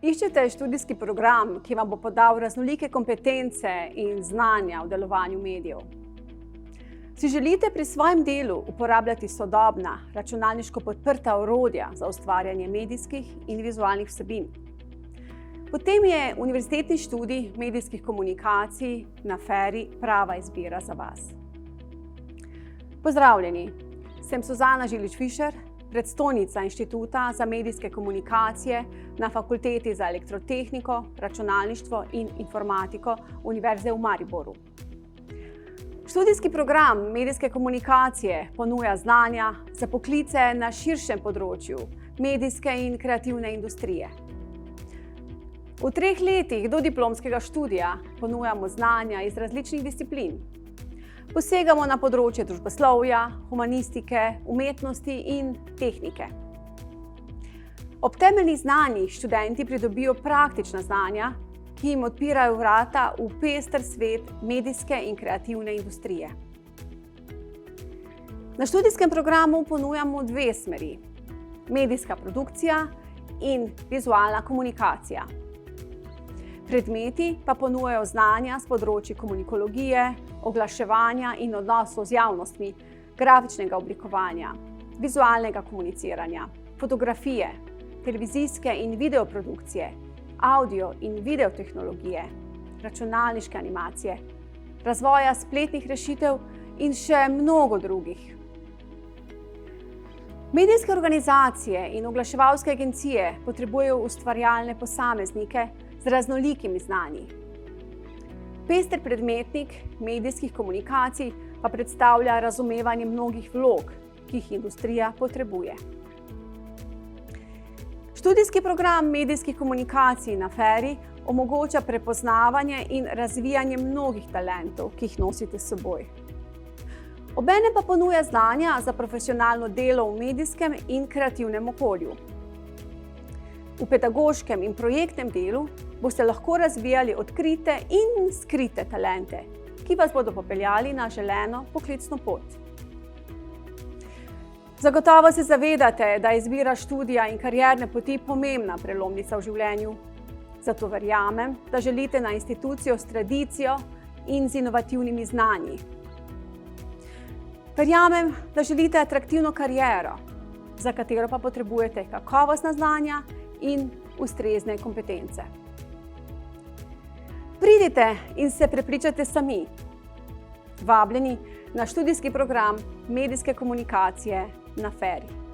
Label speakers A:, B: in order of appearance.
A: Iščete študijski program, ki vam bo podal raznolike kompetence in znanja v delovanju medijev. Si želite pri svojem delu uporabljati sodobna, računalniško podprta orodja za ustvarjanje medijskih in vizualnih vsebin? Potem je univerzitetni študij medijskih komunikacij na FERI prava izbira za vas. Pozdravljeni, sem Suzana Žilič-Fišer, predstojnica Inštituta za medijske komunikacije na Fakulteti za elektrotehniko, računalništvo in informatiko Univerze v Mariboru. Študijski program medijske komunikacije ponuja znanja za poklice na širšem področju medijske in kreativne industrije. V 3 letih dodiplomskega študija ponujamo znanja iz različnih disciplin. Posegamo na področje družboslovja, humanistike, umetnosti in tehnike. Ob temeljnih znanjih študenti pridobijo praktična znanja, ki jim odpirajo vrata v pester svet medijske in kreativne industrije. Na študijskem programu ponujamo 2 smeri: medijska produkcija in vizualna komunikacija. Predmeti pa ponujajo znanja s področji komunikologije, oglaševanja in odnosov z javnostmi, grafičnega oblikovanja, vizualnega komuniciranja, fotografije, televizijske in videoprodukcije, audio in videotehnologije, računalniške animacije, razvoja spletnih rešitev in še mnogo drugih. Medijske organizacije in oglaševalske agencije potrebujejo ustvarjalne posameznike z raznolikimi znanji. Pester predmetnik medijskih komunikacij pa predstavlja razumevanje mnogih vlog, ki jih industrija potrebuje. Študijski program medijskih komunikacij na FERI omogoča prepoznavanje in razvijanje mnogih talentov, ki jih nosite s seboj. Obenem pa ponuja znanja za profesionalno delo v medijskem in kreativnem okolju. V pedagoškem in projektnem delu boste lahko razvijali odkrite in skrite talente, ki vas bodo popeljali na želeno poklicno pot. Zagotovo se zavedate, da je izbira študija in karierne poti pomembna prelomnica v življenju. Zato verjamem, da želite na institucijo s tradicijo in z inovativnimi znanji. Verjamem, da želite atraktivno kariero, za katero pa potrebujete kakovostna znanja in ustrezne kompetence. Pridite in se prepričajte sami. Vabljeni na študijski program medijske komunikacije na FERI.